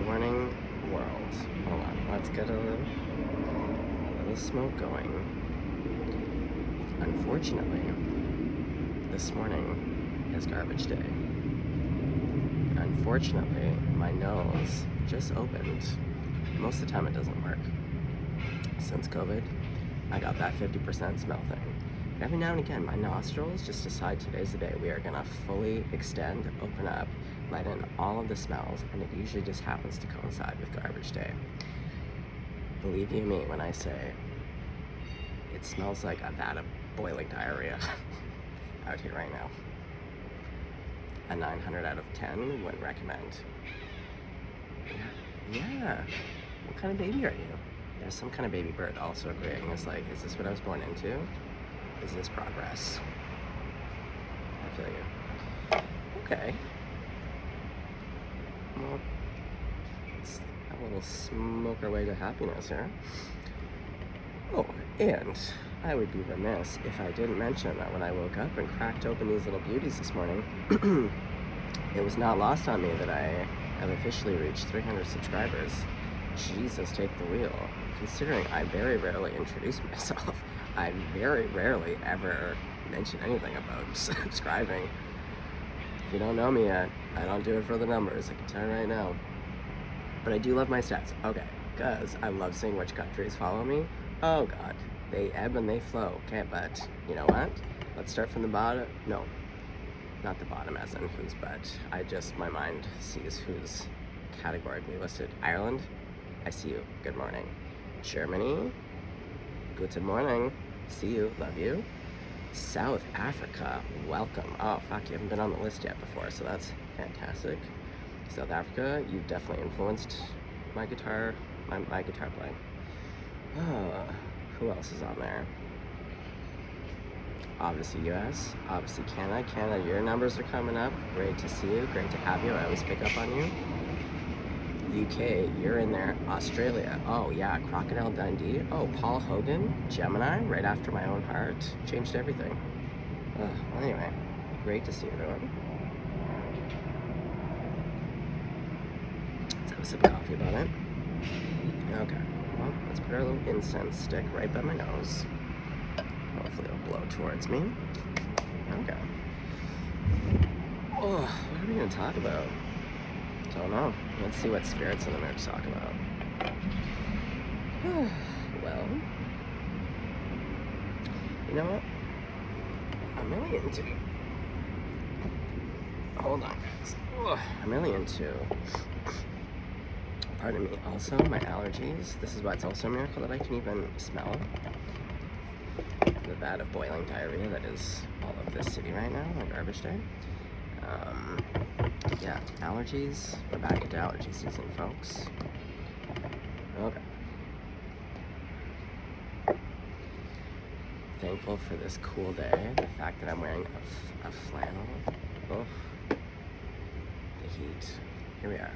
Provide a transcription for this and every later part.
morning world. Hold on, let's get a little smoke going. Unfortunately, this morning is garbage day. Unfortunately, my nose just opened. Most of the time it doesn't work. Since COVID, I got that 50% smell thing. But every now and again, my nostrils just decide today's the day we are gonna fully extend, open up, let in all of the smells, and it usually just happens to coincide with garbage day. Believe you me when I say it smells like a vat of boiling diarrhea out here right now. A 900 out of 10 wouldn't recommend. Yeah. What kind of baby are you? There's some kind of baby bird also agreeing. It's like, is this what I was born into? Is this progress? I feel you. Okay. Well, let's have a little smoke our way to happiness here. Oh, and I would be remiss if I didn't mention that when I woke up and cracked open these little beauties this morning, it was not lost on me that I have officially reached 300 subscribers. Jesus, take the wheel. Considering I very rarely introduce myself, I very rarely ever mention anything about subscribing. If you don't know me yet, I don't do it for the numbers, I can tell you right now. But I do love my stats. Okay, because I love seeing which countries follow me. Oh god, they ebb and they flow. Okay, but you know what? Let's start from the bottom. No, not the bottom as in whose, but my mind sees who's categorically listed. Ireland, I see you, good morning. Germany, guten morning, see you, love you. South Africa, welcome. Oh fuck, you haven't been on the list yet before, so that's fantastic. South Africa, you've definitely influenced my guitar playing. Who else is on there? Obviously US, obviously Canada. Canada, your numbers are coming up. Great to see you, great to have you. I always pick up on you. UK, you're in there. Australia, oh yeah, Crocodile Dundee. Oh, Paul Hogan, Gemini, right after my own heart. Changed everything. Well, anyway, great to see everyone. Let's have a sip of coffee about it. Okay, well, let's put our little incense stick right by my nose. Hopefully it'll blow towards me. Okay. Oh, what are we gonna talk about? Don't know. Let's see what spirit's in the mood to talk about. Well, you know what? I'm really into... Hold on, guys. I'm really into... Pardon me. Also, my allergies. This is why it's also a miracle that I can even smell the vat of boiling diarrhea that is all of this city right now on garbage day. Yeah, allergies. We're back into allergy season, folks. Okay. Thankful for this cool day. The fact that I'm wearing a flannel. Oh, the heat. Here we are.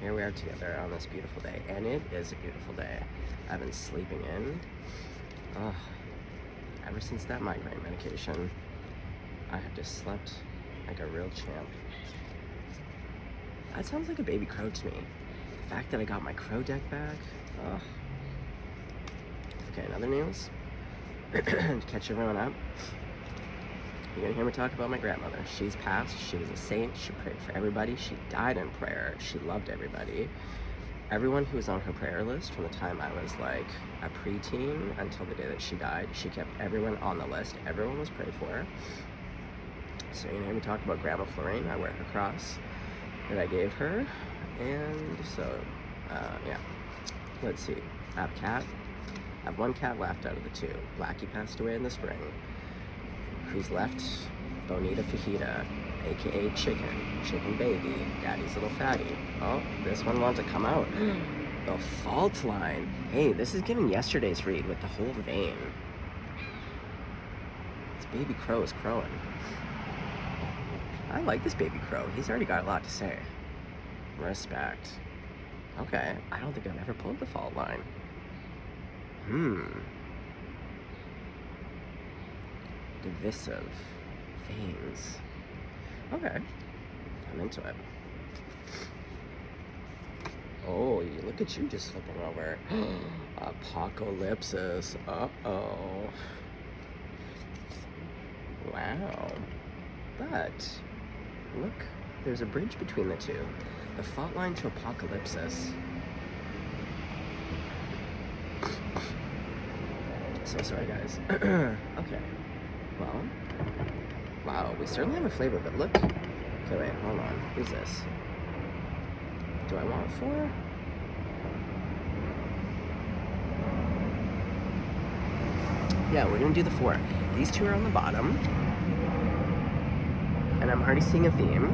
Here we are together on this beautiful day. And it is a beautiful day. I've been sleeping in. Oh, ever since that migraine medication, I have just slept like a real champ. That sounds like a baby crow to me. The fact that I got my crow deck back. Oh. Okay, another news. To catch everyone up. You're gonna hear me talk about my grandmother. She's passed. She was a saint. She prayed for everybody. She died in prayer. She loved everybody. Everyone who was on her prayer list from the time I was like a preteen until the day that she died, she kept everyone on the list. Everyone was prayed for. So you're gonna hear me talk about Grandma Florine. I wear her cross that I gave her. And so, yeah. Let's see. I have a cat. I have one cat left out of the two. Blackie passed away in the spring. Who's left? Bonita Fajita, aka Chicken Baby, Daddy's little fatty. Oh, this one wants to come out. The fault line. Hey, this is giving yesterday's read with the whole vein. This baby crow is crowing. I like this baby crow. He's already got a lot to say. Respect. Okay, I don't think I've ever pulled the fault line. Divisive. Veins. Okay. I'm into it. Oh, look at you just flipping over. Apocalypsis. Uh-oh. Wow. But, look, there's a bridge between the two. The fault line to Apocalypsis. So sorry, guys. Okay. Well, wow, we certainly have a flavor, but look. Okay, wait, hold on. Who's this? Do I want 4? Yeah, we're gonna do the 4. These 2 are on the bottom. And I'm already seeing a theme.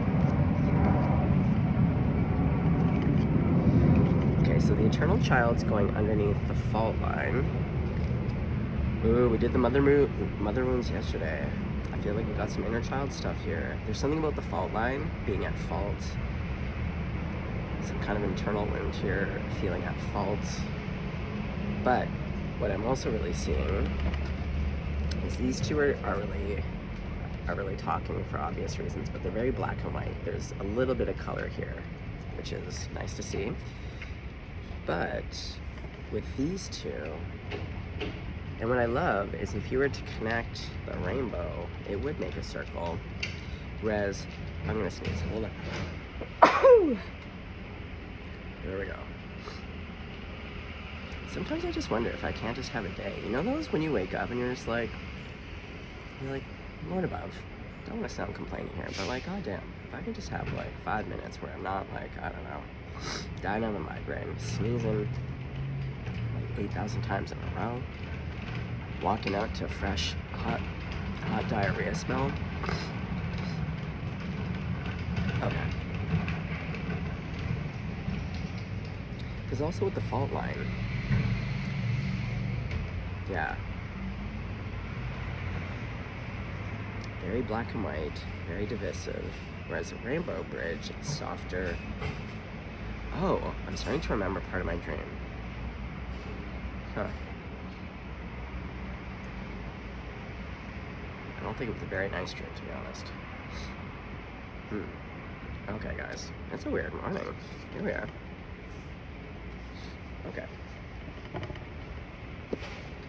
Okay, so the eternal child's going underneath the fault line. Ooh, we did the mother wounds yesterday. I feel like we got some inner child stuff here. There's something about the fault line being at fault. Some kind of internal wound here, feeling at fault. But what I'm also really seeing is these 2 are really talking for obvious reasons, but they're very black and white. There's a little bit of color here, which is nice to see. But with these 2, and what I love is if you were to connect the rainbow, it would make a circle. Whereas, I'm gonna sneeze, hold on. There we go. Sometimes I just wonder if I can't just have a day. You know those when you wake up and you're like, Lord above, don't want to sound complaining here, but like, goddamn, if I could just have like 5 minutes where I'm not like, I don't know, dying on a migraine, sneezing like 8,000 times in a row, walking out to fresh, hot diarrhea smell. Okay. Because also with the fault line, yeah, very black and white, very divisive, whereas a rainbow bridge, it's softer. Oh, I'm starting to remember part of my dream. Huh. I don't think it was a very nice dream, to be honest. Okay, guys, it's a weird morning. Here we are. Okay.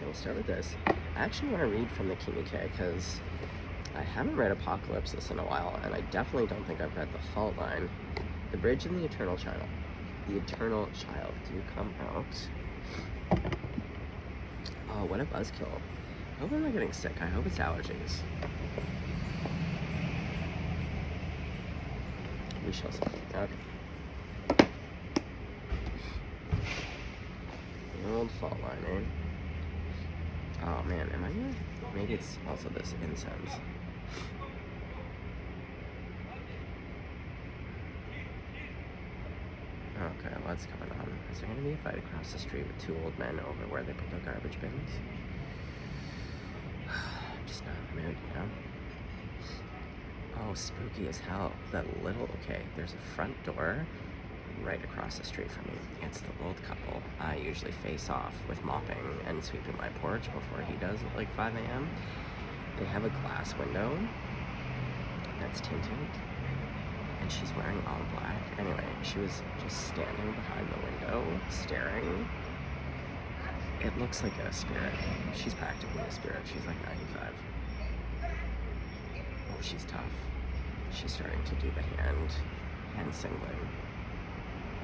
We'll start with this. I actually want to read from the Kimike because I haven't read Apocalypsis in a while, and I definitely don't think I've read The Fault Line. The Bridge and the Eternal Child. The Eternal Child. Do come out? Oh, what a buzzkill. I hope I'm not getting sick. I hope it's allergies. We shall see. Okay. The old fault line, eh? Oh man, am I gonna? Maybe it's also this incense. Okay, what's going on? Is there gonna be a fight across the street with 2 old men over where they put their garbage bins? I'm just not in the mood, you know? Oh, spooky as hell. Okay, there's a front door right across the street from me. It's the old couple. I usually face off with mopping and sweeping my porch before he does at like 5 a.m. They have a glass window that's tinted, and she's wearing all black. Anyway, she was just standing behind the window, staring. It looks like a spirit. She's practically a spirit. She's like 95. Oh, she's tough. She's starting to do the hand singling.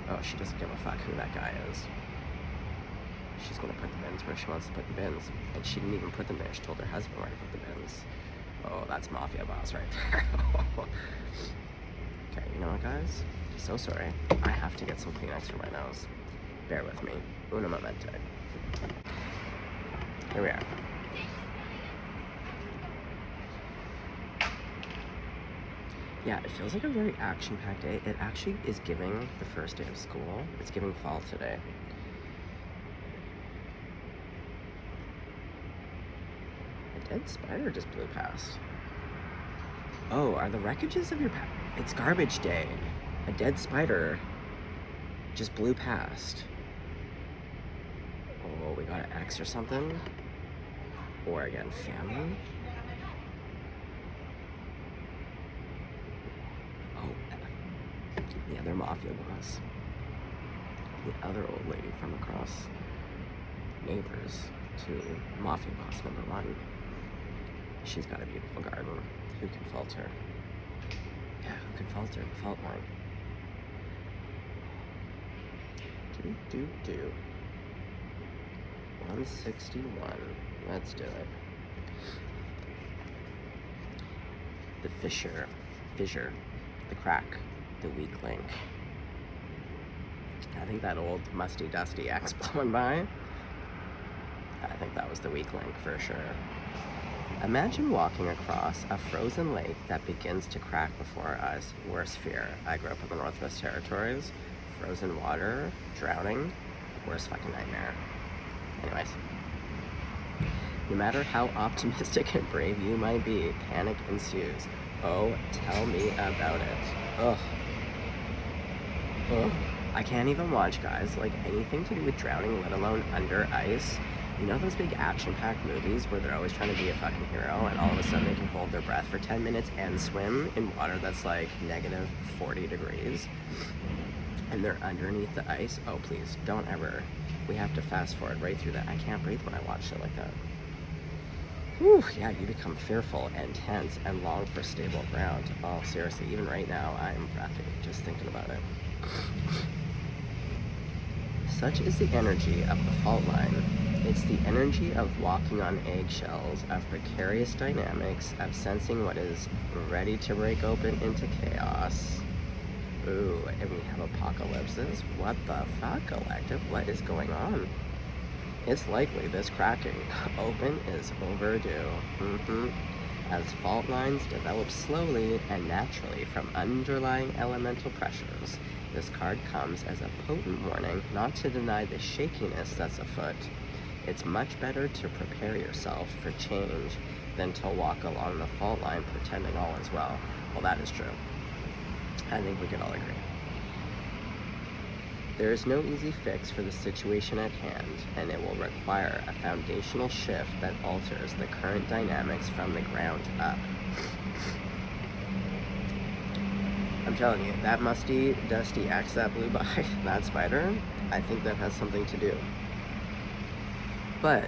Oh, she doesn't give a fuck who that guy is. She's gonna put the bins where she wants to put the bins. And she didn't even put them there. She told her husband where to put the bins. Oh, that's mafia boss right there. Okay, you know what, guys? So sorry. I have to get some Kleenex for my nose. Bear with me. Una momente. Here we are. Yeah, it feels like a very action-packed day. It actually is giving the first day of school. It's giving fall today. A dead spider just blew past. Oh, are the wreckages of your It's garbage day. A dead spider just blew past. Oh, we got an X or something? Or again, family? The other mafia boss. the other old lady from across neighbors to Mafia Boss number 1. She's got a beautiful garden. Who can fault her? Yeah, who can fault her? The fault line. Do. 161. Let's do it. The fissure, the crack, the weak link. I think that old musty dusty X blowing by, I think that was the weak link for sure. Imagine walking across a frozen lake that begins to crack before our eyes. Worst fear. I grew up in the Northwest Territories. Frozen water, drowning, worst fucking nightmare. Anyways. No matter how optimistic and brave you might be, panic ensues. Oh, tell me about it. Ugh. I can't even watch, guys, like anything to do with drowning, let alone under ice. You know those big action-packed movies where they're always trying to be a fucking hero and all of a sudden they can hold their breath for 10 minutes and swim in water that's like negative 40 degrees? And they're underneath the ice? Oh, please, don't ever. We have to fast forward right through that. I can't breathe when I watch shit like that. Whew, yeah, you become fearful and tense and long for stable ground. Oh, seriously, even right now, I'm breathy just thinking about it. Such is the energy of the fault line. It's the energy of walking on eggshells, of precarious dynamics, of sensing what is ready to break open into chaos. Ooh, and we have apocalypses. What the fuck, Collective? What is going on? It's likely this cracking open is overdue. As fault lines develop slowly and naturally from underlying elemental pressures, this card comes as a potent warning not to deny the shakiness that's afoot. It's much better to prepare yourself for change than to walk along the fault line pretending all is well. Well, that is true. I think we could all agree. There is no easy fix for the situation at hand, and it will require a foundational shift that alters the current dynamics from the ground up. I'm telling you, that musty, dusty axe that blew by, that spider, I think that has something to do. But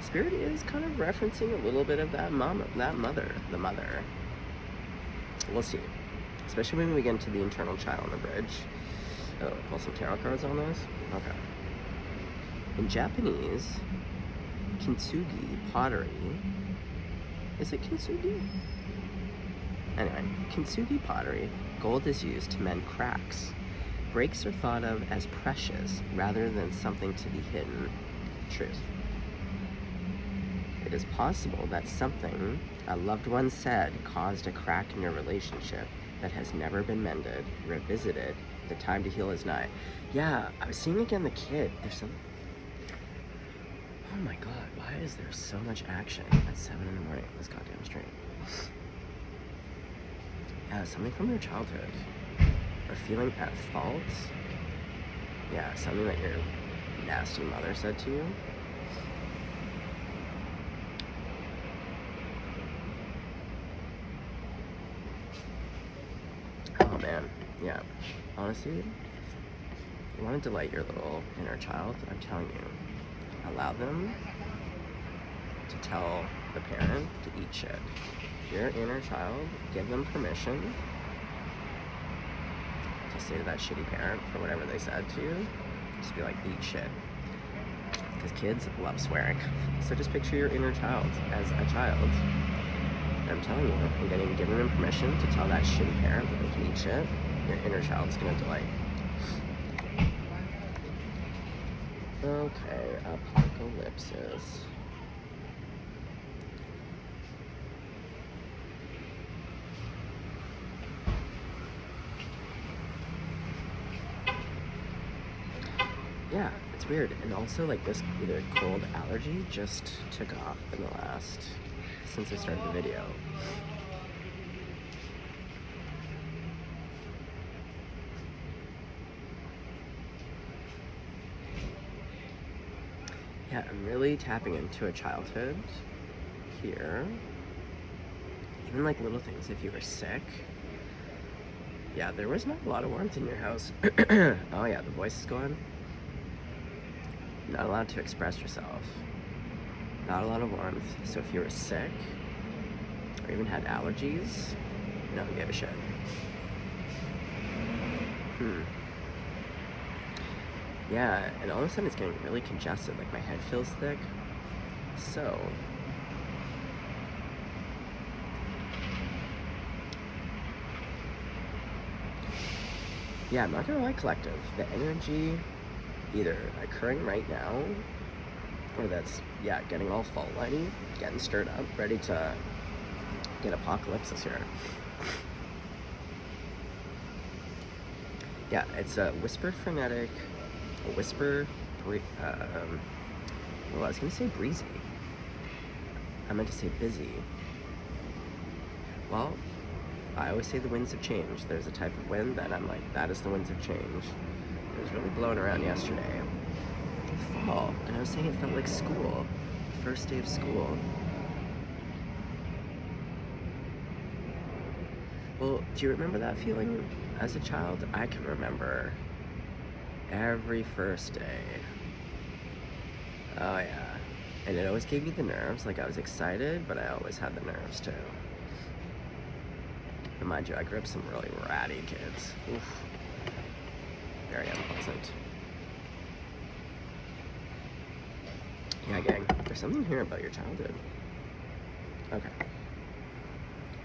Spirit is kind of referencing a little bit of the mother. We'll see. Especially when we get into the internal child on the bridge. Oh, pull some tarot cards on this? Okay. In Japanese, kintsugi pottery. Is it kintsugi? Anyway, kintsugi pottery, gold is used to mend cracks. Breaks are thought of as precious rather than something to be hidden. Truth. It is possible that something a loved one said caused a crack in your relationship that has never been mended, revisited. The time to heal is nigh. Yeah, I was seeing again the kid. There's some... Oh my god, why is there so much action at 7 in the morning on this goddamn street? Yeah, something from your childhood. Or feeling at fault. Yeah, something that your nasty mother said to you. Oh man, yeah. Honestly, you want to delight your little inner child, I'm telling you, allow them to tell the parent to eat shit. Your inner child, give them permission to say to that shitty parent for whatever they said to you. Just be like, eat shit. Because kids love swearing. So just picture your inner child as a child. And I'm telling you, and getting given them permission to tell that shitty parent that they can eat shit, your inner child's gonna delight. Okay, apocalypses. Yeah, it's weird. And also, like, this either cold allergy just took off in the last, since I started the video. Yeah, I'm really tapping into a childhood here. Even like little things, if you were sick, Yeah, there was not a lot of warmth in your house. Oh yeah, the voice is going. Not allowed to express yourself. Not a lot of warmth. So if you were sick, or even had allergies, no one gave a shit. Yeah, and all of a sudden it's getting really congested. Like my head feels thick. So yeah, I'm not gonna lie, collective. The energy either occurring right now, or that's, yeah, getting all fault liney, getting stirred up, ready to get apocalypses here. Yeah, it's a whispered frenetic, a whisper, well, I was gonna say breezy. I meant to say busy. Well, I always say the winds of change. There's a type of wind that I'm like, that is the winds of change. It was really blowing around yesterday. Fall, and I was saying it felt like school. First day of school. Well, do you remember that feeling as a child? I can remember every first day. Oh yeah. And it always gave me the nerves. Like I was excited, but I always had the nerves too. And mind you, I grew up some really ratty kids. Oof. Very unpleasant. Yeah, gang, there's something here about your childhood. Okay.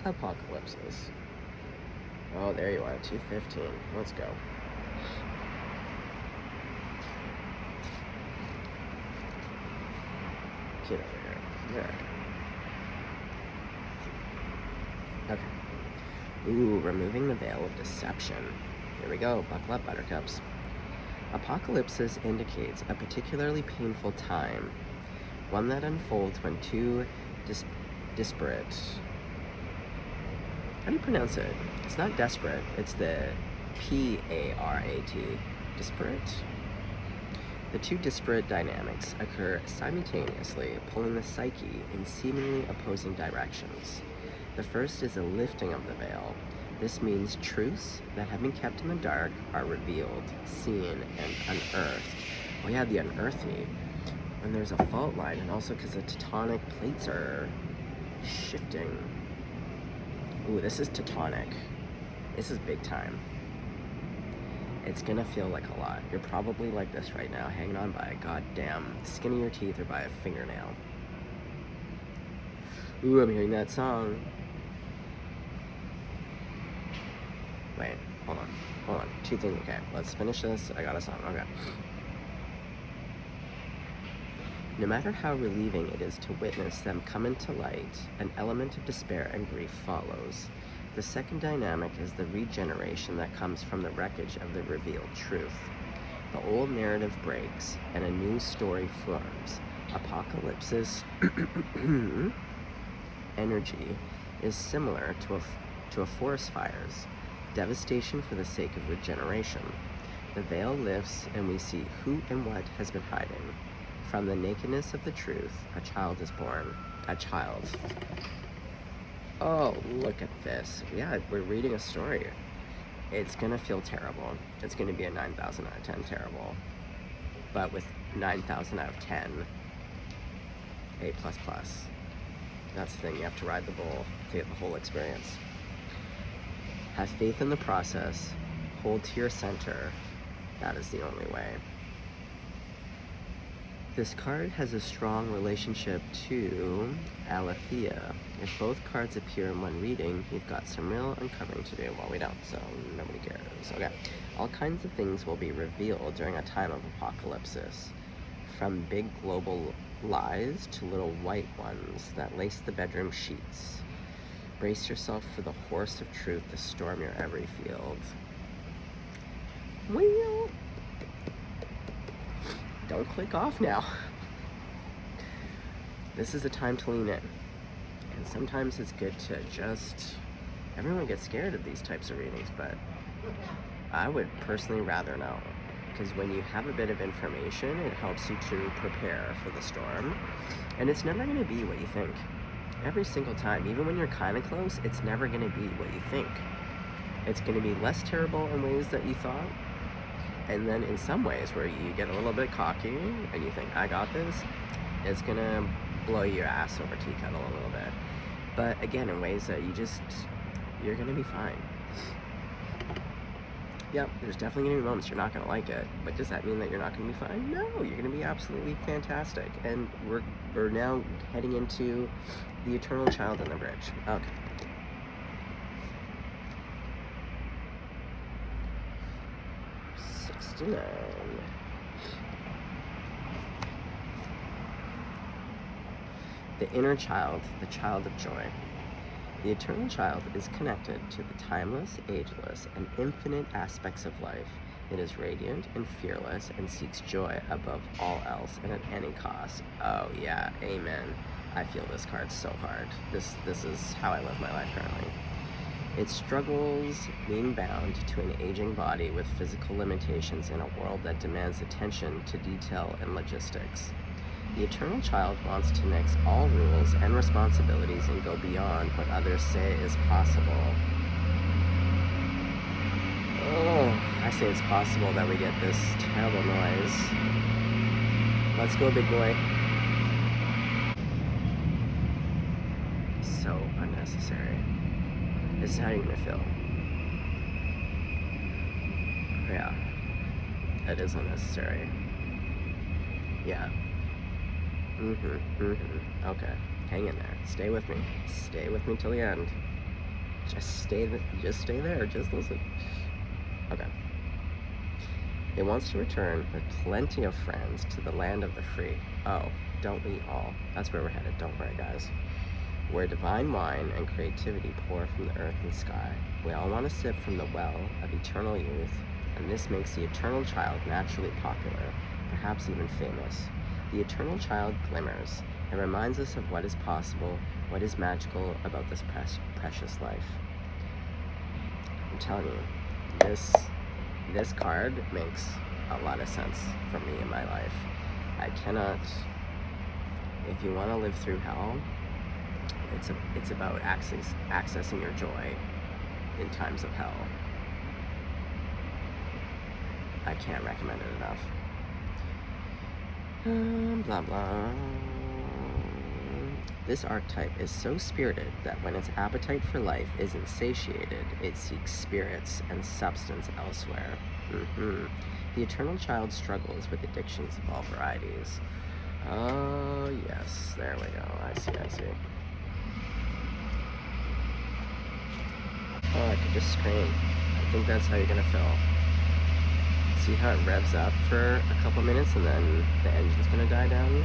Apocalypses. Oh, there you are, 215. Let's go. Get over here. There. Okay. Ooh, removing the veil of deception. Here we go. Buckle up, buttercups. Apocalypsis indicates a particularly painful time, one that unfolds when two disparate. How do you pronounce it? It's not desperate. It's the P-A-R-A-T. Disparate? The two disparate dynamics occur simultaneously, pulling the psyche in seemingly opposing directions. The first is a lifting of the veil. This means truths that have been kept in the dark are revealed, seen, and unearthed. Oh yeah, the unearthly. When there's a fault line, and also because the tectonic plates are shifting. Ooh, this is tectonic. This is big time. It's gonna feel like a lot. You're probably like this right now, hanging on by a goddamn skin of your teeth or by a fingernail. Ooh, I'm hearing that song. Wait, hold on. Two things, okay, let's finish this. I got a song, okay. No matter how relieving it is to witness them come into light, an element of despair and grief follows. The second dynamic is the regeneration that comes from the wreckage of the revealed truth. The old narrative breaks, and a new story forms. Apocalypsis energy is similar to a forest fire's devastation for the sake of regeneration. The veil lifts, and we see who and what has been hiding. From the nakedness of the truth, a child is born. A child. Oh, look at this. Yeah, we're reading a story. It's gonna feel terrible. It's gonna be a 9,000 out of 10 terrible. But with 9,000 out of 10, A++. That's the thing, you have to ride the bull to get the whole experience. Have faith in the process. Hold to your center. That is the only way. This card has a strong relationship to Aletheia. If both cards appear in one reading, you've got some real uncovering to do. Well, we don't, so nobody cares. Okay. All kinds of things will be revealed during a time of apocalypsis. From big global lies to little white ones that lace the bedroom sheets. Brace yourself for the horse of truth to storm your every field. Well, don't click off now. This is a time to lean in. And sometimes it's good to just... Everyone gets scared of these types of readings, but I would personally rather know. Because when you have a bit of information, it helps you to prepare for the storm. And it's never going to be what you think. Every single time, even when you're kind of close, it's never going to be what you think. It's going to be less terrible in ways that you thought, and then in some ways where you get a little bit cocky and you think, I got this, it's going to blow your ass over tea kettle a little bit. But again, in ways that you're going to be fine. Yep, there's definitely going to be moments you're not going to like it, but does that mean that you're not going to be fine? No, you're going to be absolutely fantastic. And we're now heading into the eternal child in the bridge. Okay. The inner child, the child of joy. The eternal child is connected to the timeless, ageless, and infinite aspects of life. It is radiant and fearless and seeks joy above all else and at any cost. Oh yeah, amen. I feel this card so hard. This is how I live my life currently. It struggles being bound to an aging body with physical limitations in a world that demands attention to detail and logistics. The eternal child wants to mix all rules and responsibilities and go beyond what others say is possible. Oh, I say it's possible that we get this terrible noise. Let's go, big boy. So unnecessary. This is how you're gonna feel. Yeah, that is unnecessary. Yeah. Okay, hang in there. Stay with me. Stay with me till the end. Just stay there. Just listen. Okay. It wants to return with plenty of friends to the land of the free. Oh, don't we all? That's where we're headed. Don't worry, guys. Where divine wine and creativity pour from the earth and sky. We all want to sip from the well of eternal youth, and this makes the eternal child naturally popular, perhaps even famous. The eternal child glimmers and reminds us of what is possible, what is magical about this precious life. I'm telling you, this card makes a lot of sense for me in my life. I cannot, if you want to live through hell, it's about accessing your joy in times of hell. I can't recommend it enough. Blah blah. This archetype is so spirited that when its appetite for life is insatiated, it seeks spirits and substance elsewhere. The eternal child struggles with addictions of all varieties. Oh yes, there we go. I see. Oh, I could just scream. I think that's how you're gonna feel. See how it revs up for a couple minutes and then the engine's gonna die down?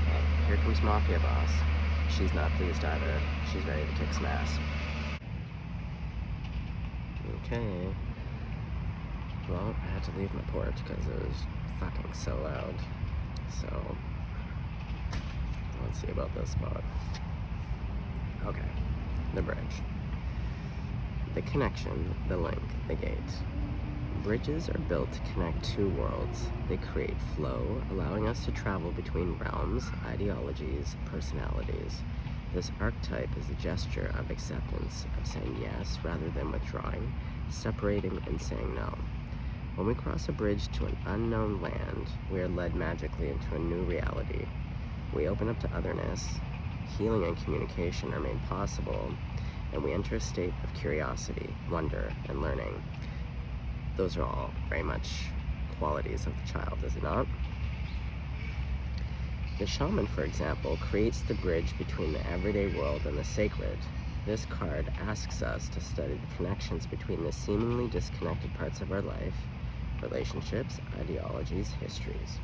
Oh, here comes Mafia Boss. She's not pleased either. She's ready to kick some ass. Okay. Well, I had to leave my porch because it was fucking so loud. So, let's see about this spot. Okay, the bridge. The connection, the link, the gate. Bridges are built to connect two worlds. They create flow, allowing us to travel between realms, ideologies, personalities. This archetype is a gesture of acceptance, of saying yes rather than withdrawing, separating and saying no. When we cross a bridge to an unknown land, we are led magically into a new reality. We open up to otherness, healing and communication are made possible, and we enter a state of curiosity, wonder, and learning. Those are all very much qualities of the child, is it not? The shaman, for example, creates the bridge between the everyday world and the sacred. This card asks us to study the connections between the seemingly disconnected parts of our life, relationships, ideologies, histories.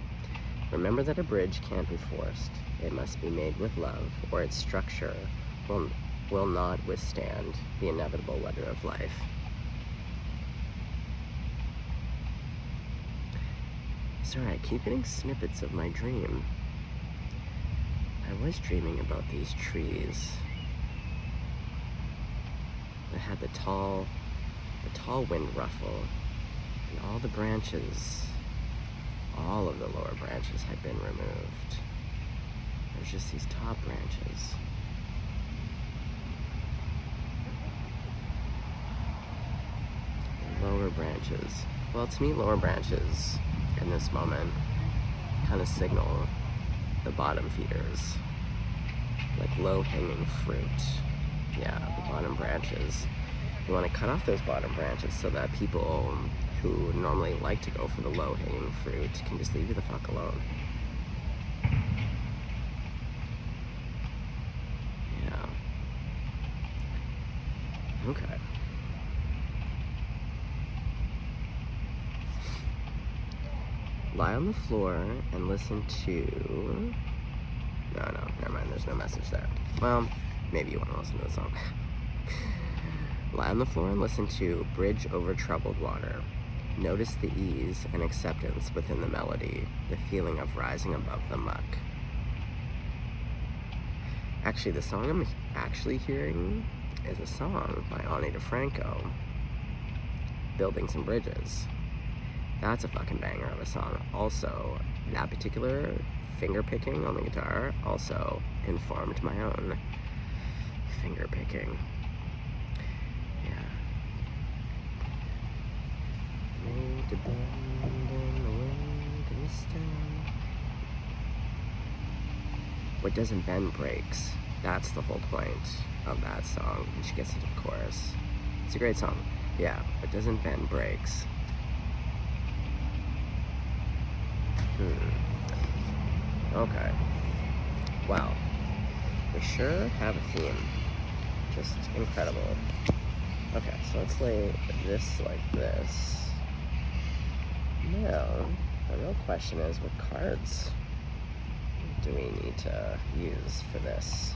Remember that a bridge can't be forced. It must be made with love, or its structure will not withstand the inevitable weather of life. Sorry, I keep getting snippets of my dream. I was dreaming about these trees that had the tall wind ruffle, and all the branches, all of the lower branches had been removed. There's just these top branches. branches. Well, to me, lower branches in this moment kind of signal the bottom feeders, like low-hanging fruit. Yeah, the bottom branches. You want to cut off those bottom branches so that people who normally like to go for the low-hanging fruit can just leave you the fuck alone. Yeah. Okay. Lie on the floor and listen to... No, never mind, there's no message there. Well, maybe you want to listen to the song. Lie on the floor and listen to Bridge Over Troubled Water. Notice the ease and acceptance within the melody, the feeling of rising above the muck. Actually, the song I'm actually hearing is a song by Ani DeFranco, Buildings and Bridges. That's a fucking banger of a song. Also, that particular finger picking on the guitar also informed my own finger picking. Yeah. Made to bend in the wind and stand. What doesn't bend breaks. That's the whole point of that song when she gets into the chorus. It's a great song. Yeah, what doesn't bend breaks. Okay. Wow. We sure have a theme. Just incredible. Okay, so let's lay this like this. Now, the real question is, what cards do we need to use for this?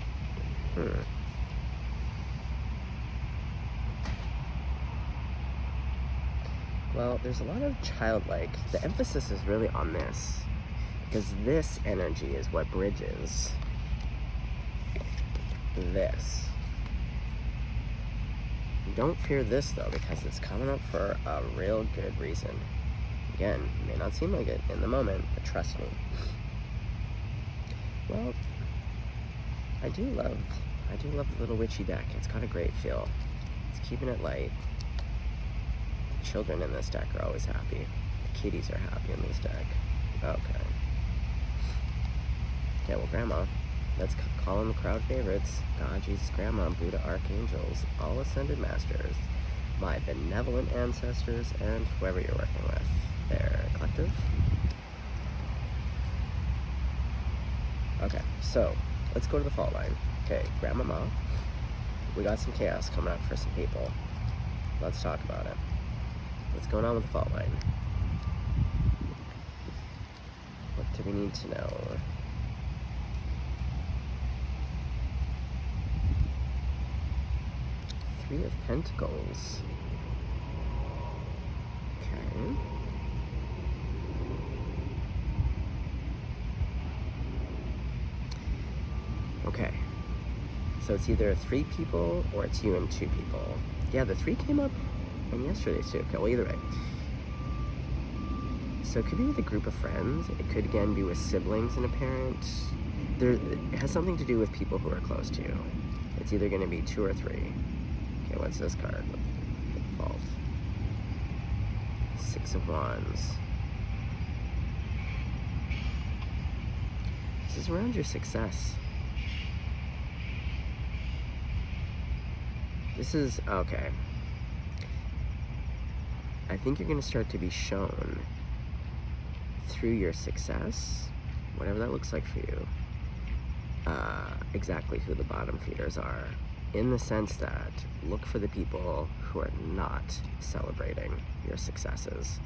Well, there's a lot of childlike. The emphasis is really on this, because this energy is what bridges this. Don't fear this, though, because it's coming up for a real good reason. Again, it may not seem like it in the moment, but trust me. Well, I do love the little witchy deck. It's got a great feel. It's keeping it light. The children in this deck are always happy. The kitties are happy in this deck. Okay. Yeah, well, Grandma, let's call in the crowd favorites. God, Jesus, Grandma, Buddha, archangels, all ascended masters, my benevolent ancestors, and whoever you're working with. Their collective. Okay, so let's go to the fault line. Okay, Grandmama, we got some chaos coming up for some people. Let's talk about it. What's going on with the fault line? What do we need to know? Three of Pentacles. Okay. Okay. So it's either 3 people or it's you and 2 people. Yeah, the 3 came up in yesterday's too. Okay, well, either way. So it could be with a group of friends. It could, again, be with siblings and a parent. It has something to do with people who are close to you. It's either going to be 2 or 3. Okay, what's this card? The fault. 6 of Wands. This is around your success. This is, okay. I think you're going to start to be shown through your success, whatever that looks like for you, exactly who the bottom feeders are. In the sense that, look for the people who are not celebrating your successes.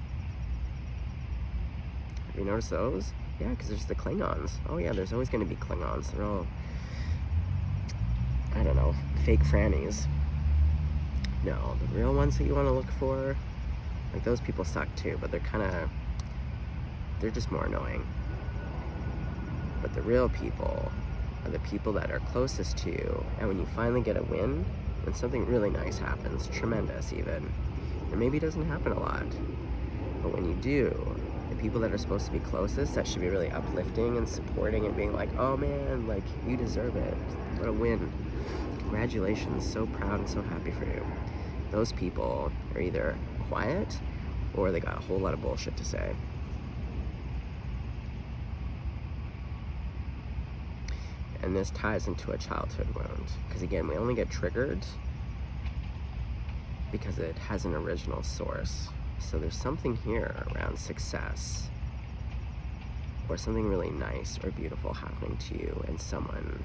Have you noticed those? Yeah, because there's the Klingons. Oh yeah, there's always going to be Klingons. They're all, I don't know, fake Frannies. No, the real ones that you want to look for, like those people suck too, but they're just more annoying. But the real people are the people that are closest to you, and when you finally get a win, when something really nice happens, tremendous even, or maybe it doesn't happen a lot, but when you do, the people that are supposed to be closest, that should be really uplifting and supporting and being like, oh man, like, you deserve it, what a win, congratulations, so proud and so happy for you. Those people are either quiet, or they got a whole lot of bullshit to say. And this ties into a childhood wound, because again, we only get triggered because it has an original source. So there's something here around success, or something really nice or beautiful happening to you, and someone,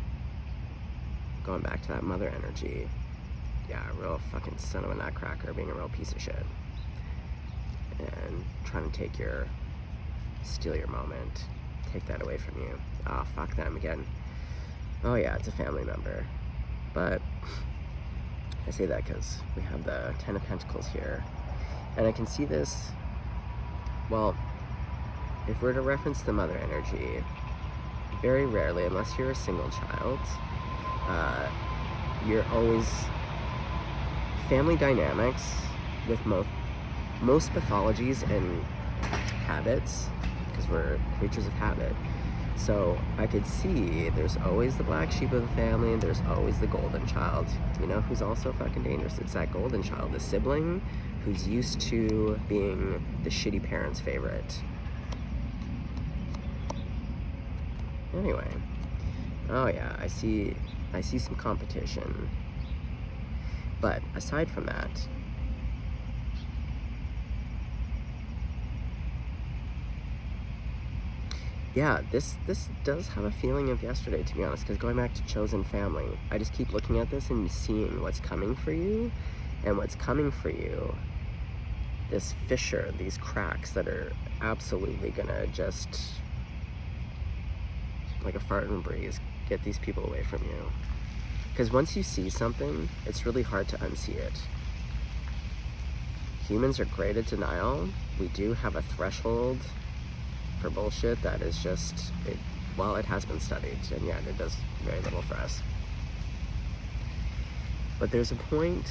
going back to that mother energy, yeah, a real fucking son of a nutcracker being a real piece of shit, and trying to steal your moment, take that away from you. Oh, fuck them again. Oh yeah, it's a family member. But I say that because we have the Ten of Pentacles here, and I can see this, well, if we're to reference the mother energy, very rarely, unless you're a single child, you're always, family dynamics with most pathologies and habits, because we're creatures of habit. So I could see there's always the black sheep of the family, and there's always the golden child. You know who's also fucking dangerous? It's that golden child, the sibling who's used to being the shitty parent's favorite. Anyway, oh yeah, I see some competition. But aside from that, yeah, this does have a feeling of yesterday, to be honest, because going back to chosen family, I just keep looking at this and seeing what's coming for you, and what's coming for you, this fissure, these cracks that are absolutely gonna just, like a fart in a breeze, get these people away from you. Because once you see something, it's really hard to unsee it. Humans are great at denial. We do have a threshold for bullshit that is just, well, it has been studied, and yet it does very little for us. But there's a point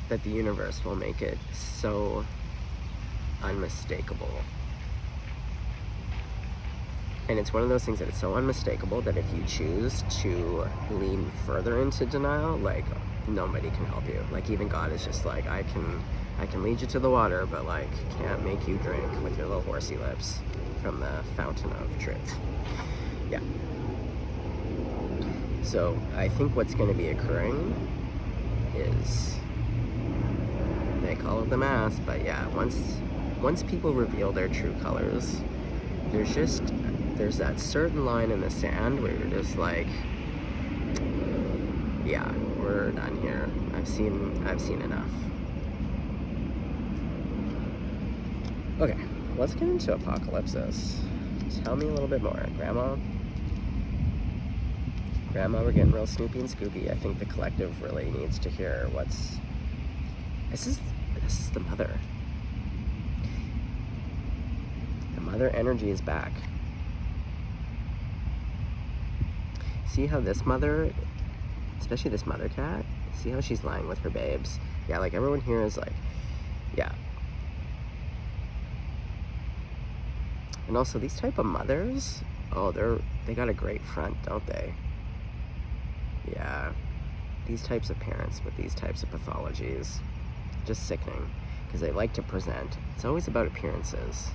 that the universe will make it so unmistakable. And it's one of those things that it's so unmistakable that if you choose to lean further into denial, like, nobody can help you. Like, even God is just like, I can lead you to the water, but like, can't make you drink with your little horsey lips from the fountain of truth. Yeah. So I think what's going to be occurring is, they call it the mask, but yeah, once people reveal their true colors, there's that certain line in the sand where you're just like, yeah, we're done here. I've seen enough. Okay, let's get into apocalypsis. Tell me a little bit more. Grandma, we're getting real snoopy and scoopy. I think the collective really needs to hear this is the mother. The mother energy is back. See how this mother, especially this mother cat, see how she's lying with her babes? Yeah, like everyone here is like, yeah. And also these type of mothers, oh, they got a great front, don't they? Yeah, these types of parents with these types of pathologies, just sickening, because they like to present. It's always about appearances.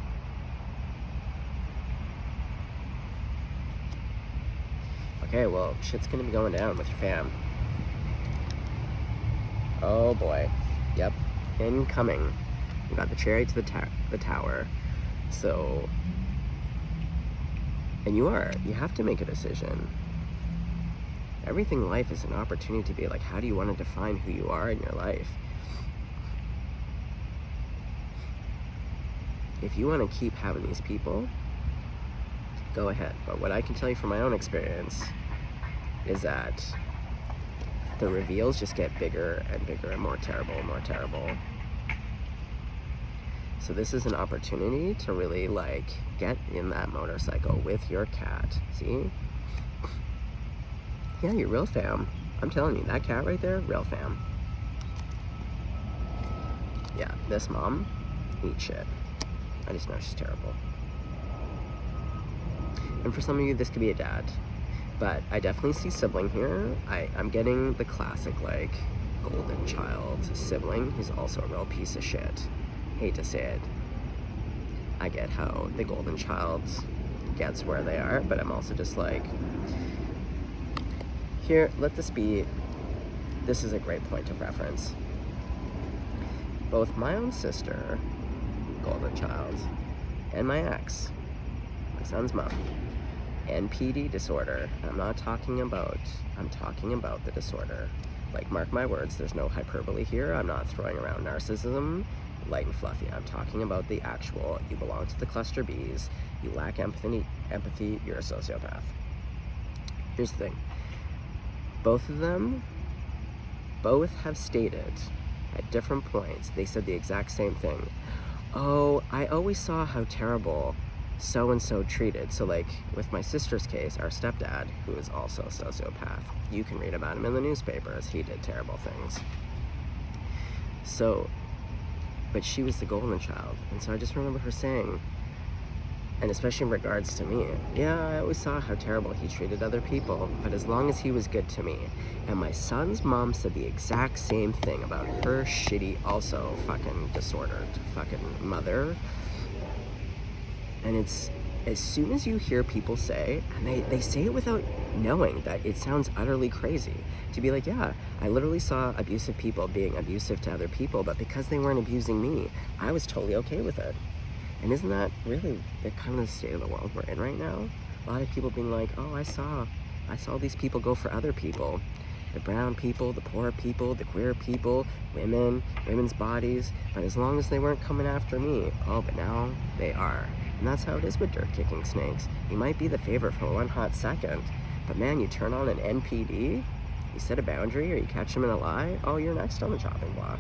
Okay, well, shit's gonna be going down with your fam. Oh boy. Yep, incoming. We got the chariot to the tower. So, and you have to make a decision. Everything in life is an opportunity to be like, how do you want to define who you are in your life? If you want to keep having these people, go ahead. But what I can tell you from my own experience is that the reveals just get bigger and bigger and more terrible and more terrible. So this is an opportunity to really like get in that motorcycle with your cat. See? Yeah, you're real fam. I'm telling you, that cat right there, real fam. Yeah, this mom, eat shit. I just know she's terrible. And for some of you, this could be a dad. But I definitely see sibling here. I'm getting the classic, like, golden child sibling who's also a real piece of shit. Hate to say it. I get how the golden child gets where they are, but I'm also just like, here, let this be, this is a great point of reference. Both my own sister, golden child, and my ex, my son's mom, NPD disorder. I'm talking about the disorder. Like, mark my words, there's no hyperbole here. I'm not throwing around narcissism, light and fluffy. I'm talking about the actual, you belong to the cluster Bs, you lack empathy, you're a sociopath. Here's the thing. Both of them, have stated at different points, they said the exact same thing. Oh, I always saw how terrible so-and-so treated. So like with my sister's case, our stepdad, who is also a sociopath, you can read about him in the newspapers. He did terrible things. So, but she was the golden child. And so I just remember her saying, and especially in regards to me, yeah, I always saw how terrible he treated other people, but as long as he was good to me. And my son's mom said the exact same thing about her shitty, also fucking disordered fucking mother. And it's, as soon as you hear people say, and they say it without knowing that it sounds utterly crazy, to be like, yeah, I literally saw abusive people being abusive to other people, but because they weren't abusing me, I was totally okay with it. And isn't that really the kind of the state of the world we're in right now? A lot of people being like, oh, I saw these people go for other people. The brown people, the poor people, the queer people, women's bodies. But as long as they weren't coming after me, oh, but now they are. And that's how it is with dirt-kicking snakes. You might be the favorite for one hot second, but man, you turn on an NPD, you set a boundary, or you catch them in a lie, oh, you're next on the chopping block.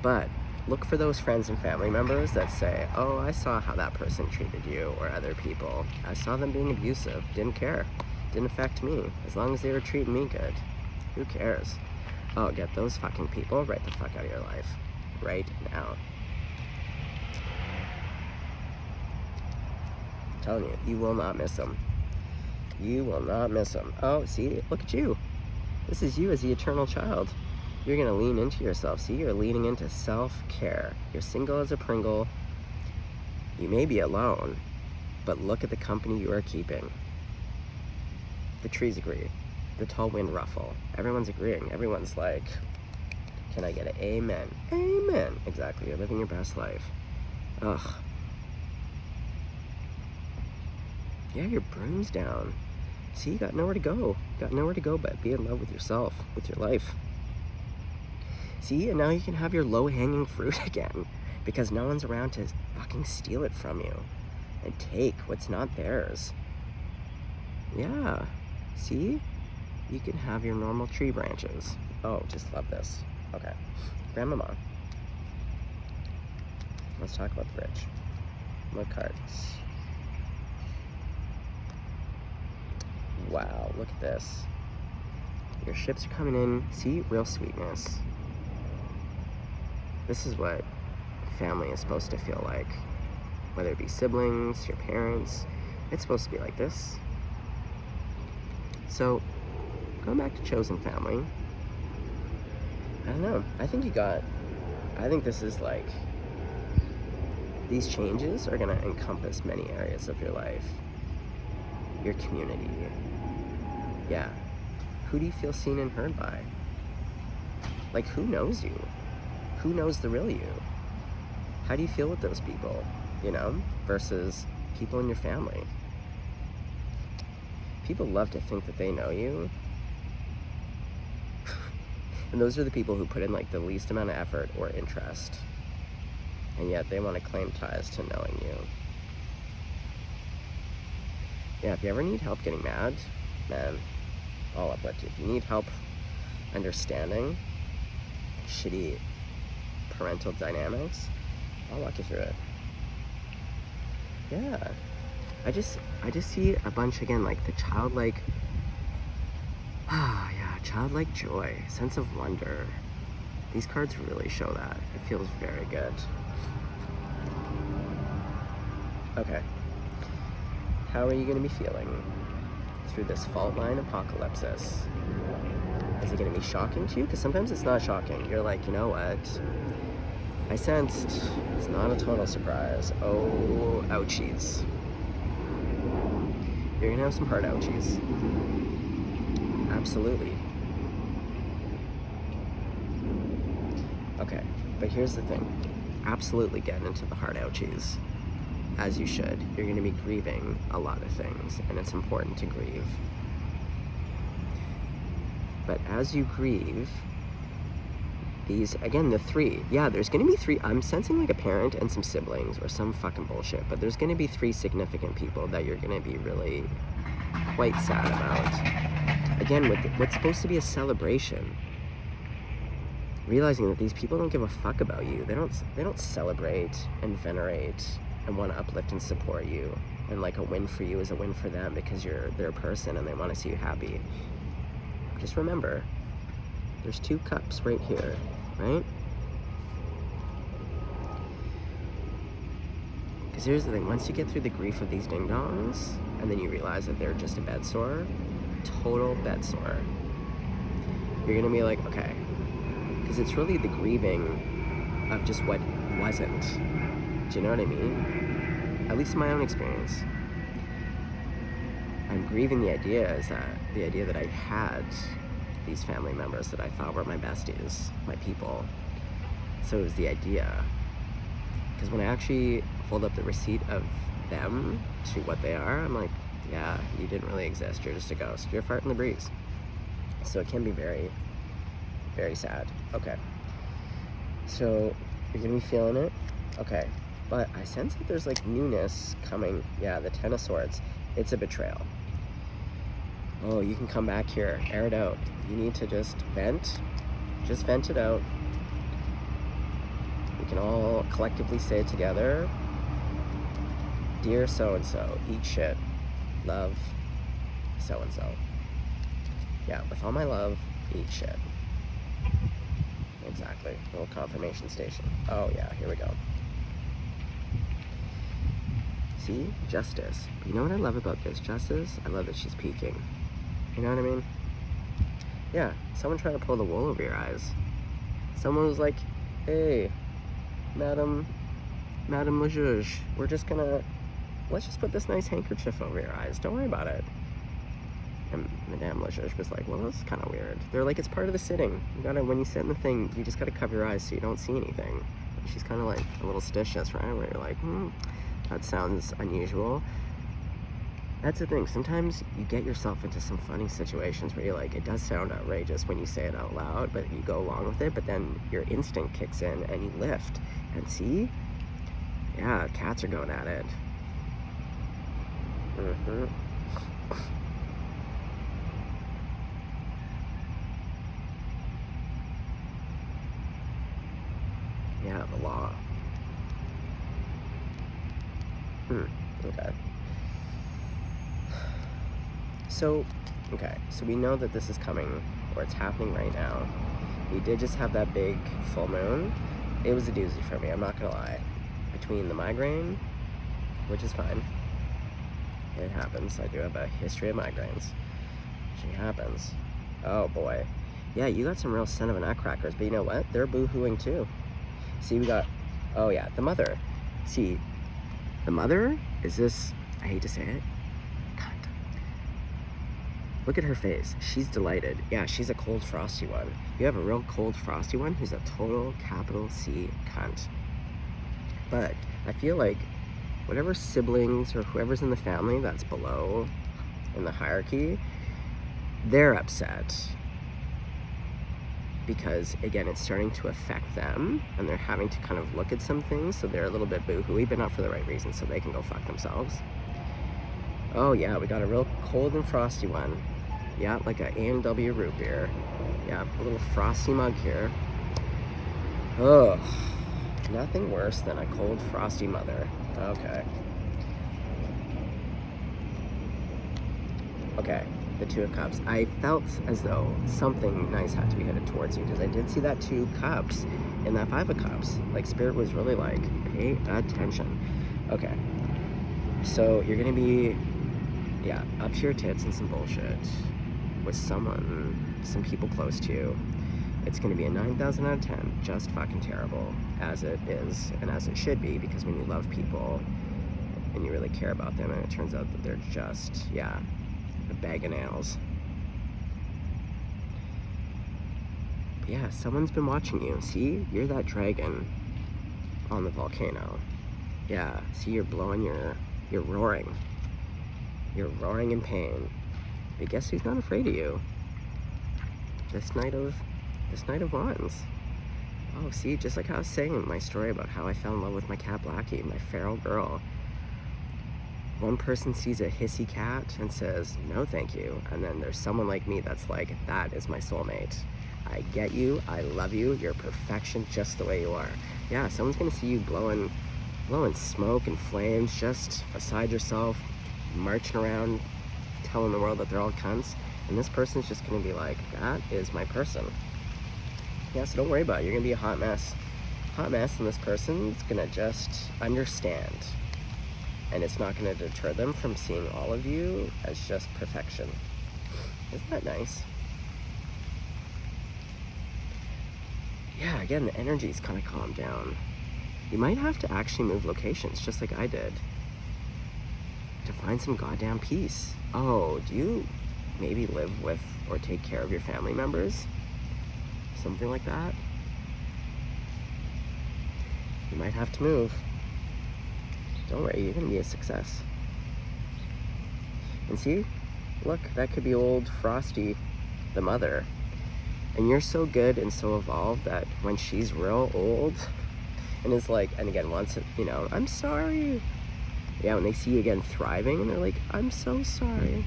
But look for those friends and family members that say, oh, I saw how that person treated you or other people. I saw them being abusive. Didn't care. Didn't affect me. As long as they were treating me good. Who cares? Oh, get those fucking people right the fuck out of your life. Right now. I'm telling you, you will not miss them. You will not miss them. Oh, see? Look at you. This is you as the eternal child. You're going to lean into yourself. See, you're leaning into self-care. You're single as a Pringle. You may be alone, but look at the company you are keeping. The trees agree. The tall wind ruffle. Everyone's agreeing. Everyone's like, can I get an amen? Amen. Exactly. You're living your best life. Ugh. Yeah, your broom's down. See, you got nowhere to go. You got nowhere to go but be in love with yourself, with your life. See, and now you can have your low-hanging fruit again because no one's around to fucking steal it from you and take what's not theirs. Yeah, see? You can have your normal tree branches. Oh, just love this. Okay, Grandmama. Let's talk about the bridge. What cards? Wow, look at this. Your ships are coming in. See, real sweetness. This is what family is supposed to feel like. Whether it be siblings, your parents, it's supposed to be like this. So, going back to chosen family, I don't know. I think this is like, these changes are gonna encompass many areas of your life. Your community. Yeah. Who do you feel seen and heard by? Like, who knows you? Who knows the real you? How do you feel with those people, you know, versus people in your family? People love to think that they know you. And those are the people who put in like the least amount of effort or interest. And yet they want to claim ties to knowing you. Yeah, if you ever need help getting mad, man, I'll uplift you. If you need help understanding shitty parental dynamics, I'll walk you through it. Yeah. I just see a bunch, again, like the childlike, childlike joy, sense of wonder. These cards really show that. It feels very good. Okay. How are you going to be feeling through this fault line apocalypse? Is it going to be shocking to you? Because sometimes it's not shocking. You're like, you know what? I sensed it's not a total surprise. Oh, ouchies. You're going to have some hard ouchies. Absolutely. Okay, but here's the thing. Absolutely get into the hard ouchies, as you should. You're going to be grieving a lot of things, and it's important to grieve. But as you grieve, these, again, the three, yeah, there's going to be three. I'm sensing like a parent and some siblings or some fucking bullshit, but there's going to be three significant people that you're going to be really quite sad about. Again, with what's supposed to be a celebration, realizing that these people don't give a fuck about you. They don't celebrate and venerate and want to uplift and support you, and like a win for you is a win for them because you're their person and they want to see you happy. Just remember, there's 2 cups right here, right? Because here's the thing, once you get through the grief of these ding-dongs, and then you realize that they're just a bed sore, total bed sore, you're gonna be like, okay, because it's really the grieving of just what wasn't. Do you know what I mean? At least in my own experience. I'm grieving the idea that I had these family members that I thought were my besties, my people. So it was the idea. Because when I actually hold up the receipt of them to what they are, I'm like, yeah, you didn't really exist. You're just a ghost. You're a fart in the breeze. So it can be very, very sad. Okay. So you're gonna be feeling it. Okay. But I sense that there's like newness coming. Yeah, the 10 of Swords. It's a betrayal. Oh, you can come back here, air it out. You need to just vent it out. We can all collectively say it together. Dear so-and-so, eat shit. Love, so-and-so. Yeah, with all my love, eat shit. Exactly, little confirmation station. Oh yeah, here we go. See, justice. You know what I love about this justice? I love that she's peeking. You know what I mean? Yeah, someone tried to pull the wool over your eyes. Someone was like, hey, Madame le Juge, let's just put this nice handkerchief over your eyes. Don't worry about it. And Madame le Juge was like, well, that's kind of weird. They're like, it's part of the sitting. When you sit in the thing, you just gotta cover your eyes so you don't see anything. And she's kind of like a little stitious, right? Where you're like, that sounds unusual. That's the thing. Sometimes you get yourself into some funny situations where you're like, it does sound outrageous when you say it out loud, but you go along with it, but then your instinct kicks in and you lift. And see? Yeah, cats are going at it. Yeah, the law. Okay. So we know that this is coming, or it's happening right now. We did just have that big full moon. It was a doozy for me, I'm not gonna lie. Between the migraine, which is fine. It happens. I do have a history of migraines. She happens. Oh boy. Yeah, you got some real son of a nutcrackers, but you know what? They're boo-hooing too. See, we got, oh yeah, the mother. See, the mother is this, I hate to say it, cunt. Look at her face. She's delighted. Yeah, she's a cold, frosty one. You have a real cold, frosty one who's a total capital C cunt. But I feel like whatever siblings or whoever's in the family that's below in the hierarchy, they're upset. Because, again, it's starting to affect them, and they're having to kind of look at some things, so they're a little bit boo-hooey, but not for the right reasons, so they can go fuck themselves. Oh, yeah, we got a real cold and frosty one. Yeah, like a A&W root beer. Yeah, a little frosty mug here. Ugh. Nothing worse than a cold, frosty mother. Okay. Okay, the Two of Cups. I felt as though something nice had to be headed towards you, because I did see that 2 cups in that 5 of Cups. Like, Spirit was really like, pay attention. Okay. So, you're gonna be, yeah, up to your tits and some bullshit. with some people close to you, it's going to be a 9,000 out of 10, just fucking terrible, as it is, and as it should be, because when you love people, and you really care about them, and it turns out that they're just, yeah, a bag of nails. But yeah, someone's been watching you. See, you're that dragon on the volcano. Yeah, see, you're roaring. You're roaring in pain. But guess who's not afraid of you? This Knight of Wands. Oh, see, just like I was saying in my story about how I fell in love with my cat Blackie, my feral girl. One person sees a hissy cat and says, no thank you. And then there's someone like me that's like, that is my soulmate. I get you, I love you, you're perfection just the way you are. Yeah, someone's gonna see you blowing smoke and flames just beside yourself, marching around, telling the world that they're all cunts. And this person's just gonna be like, that is my person. Yeah, so don't worry about it. You're gonna be a hot mess. And this person's gonna just understand. And it's not gonna deter them from seeing all of you as just perfection. Isn't that nice? Yeah, again, the energy's kind of calmed down. You might have to actually move locations, just like I did, to find some goddamn peace. Oh, do you maybe live with or take care of your family members? Something like that? You might have to move. Don't worry, you're gonna be a success. And see, look, that could be old Frosty, the mother. And you're so good and so evolved that when she's real old and is like, and again, once, you know, I'm sorry. Yeah, when they see you again thriving and they're like, I'm so sorry.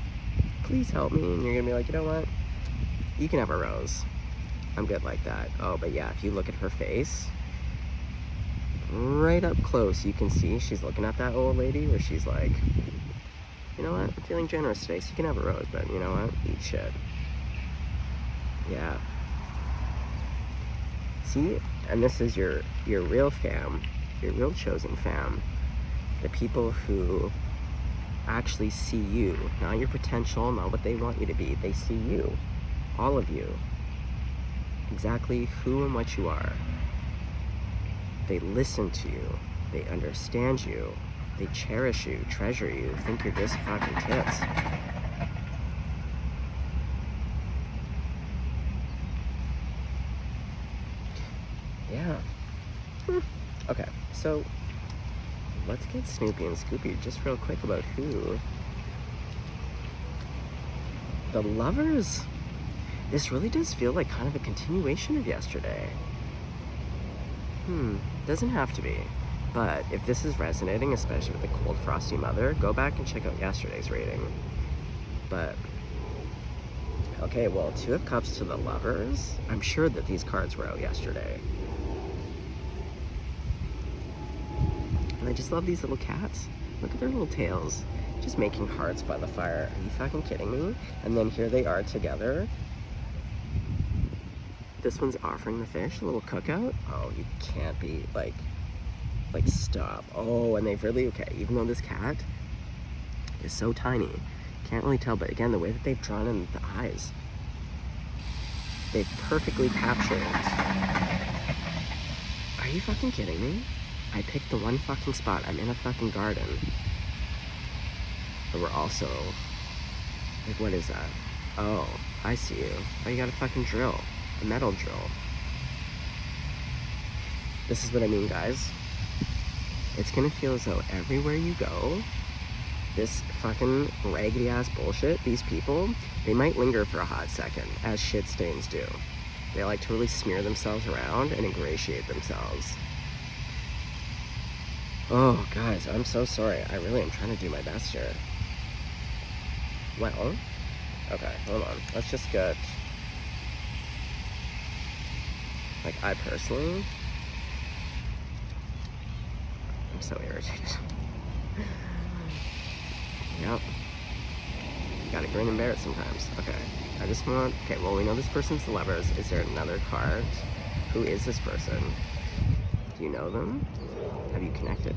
Please help me. And you're gonna be like, you know what? You can have a rose. I'm good like that. Oh, but yeah, if you look at her face, right up close, you can see she's looking at that old lady where she's like, you know what? I'm feeling generous today, so you can have a rose, but you know what? Eat shit. Yeah. See, and this is your real fam, your real chosen fam. The people who actually see you, not your potential, not what they want you to be. They see you, all of you, exactly who and what you are. They listen to you, they understand you, they cherish you, treasure you, think you're just fucking tits. Yeah. Okay, so let's get Snoopy and Scoopy just real quick about who. The lovers. This really does feel like kind of a continuation of yesterday. Doesn't have to be. But if this is resonating, especially with the cold, frosty mother, go back and check out yesterday's reading. But, okay, well, Two of Cups to the lovers. I'm sure that these cards were out yesterday. And I just love these little cats. Look at their little tails. Just making hearts by the fire. Are you fucking kidding me? And then here they are together. This one's offering the fish a little cookout. Oh, you can't be, like stop. Oh, and they've really, okay, even though this cat is so tiny, can't really tell, but again, the way that they've drawn in the eyes, they've perfectly captured. Are you fucking kidding me? I picked the one fucking spot. I'm in a fucking garden. But we're also, like, what is that? Oh, I see you. Oh, you got a fucking drill. A metal drill. This is what I mean, guys. It's gonna feel as though everywhere you go, this fucking raggedy ass bullshit, these people, they might linger for a hot second, as shit stains do. They like to really smear themselves around and ingratiate themselves. Oh, guys, I'm so sorry. I really am trying to do my best here. Well, okay, hold on. Let's just get, like, I personally, I'm so irritated. Yep. Gotta grin and bear it sometimes. Okay, I just want, okay, well, we know this person's the lovers. Is there another card? Who is this person? Do you know them? Have you connected?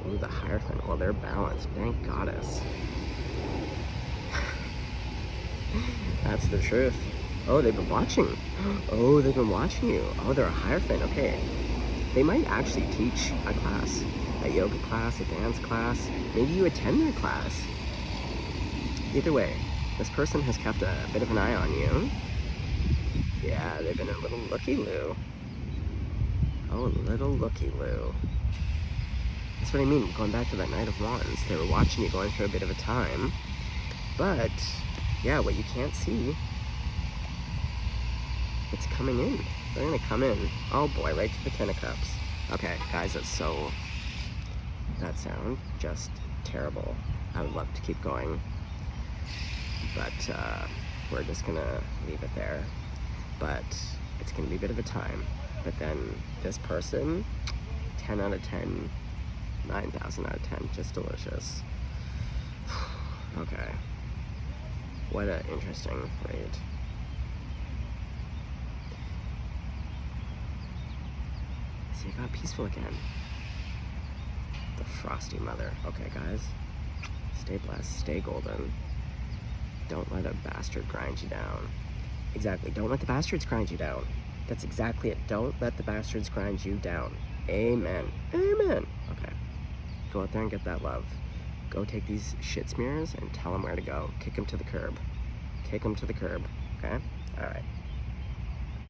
Ooh, the Hierophant. Well, they're balanced. Thank goddess. That's the truth. Oh, they've been watching. Oh, they've been watching you. Oh, they're a Hierophant. Okay. They might actually teach a class. A yoga class, a dance class. Maybe you attend their class. Either way, this person has kept a bit of an eye on you. Yeah, they've been a little looky-loo. Oh, a little looky-loo. That's what I mean, going back to that Knight of Wands. They were watching you going through a bit of a time. But, yeah, what you can't see, it's coming in. They're gonna come in. Oh boy, right to the Ten of Cups. Okay, guys, that sound just terrible. I would love to keep going, but we're just gonna leave it there. But it's gonna be a bit of a time. But then this person, 10 out of 10, 9,000 out of 10, just delicious. Okay, what an interesting read. So you got peaceful again. The frosty mother. Okay, guys, stay blessed, stay golden. Don't let a bastard grind you down. Exactly, don't let the bastards grind you down. That's exactly it. Don't let the bastards grind you down. Amen. Amen. Okay, go out there and get that love. Go take these shit smears and tell them where to go. Kick them to the curb. Kick them to the curb, okay? All right.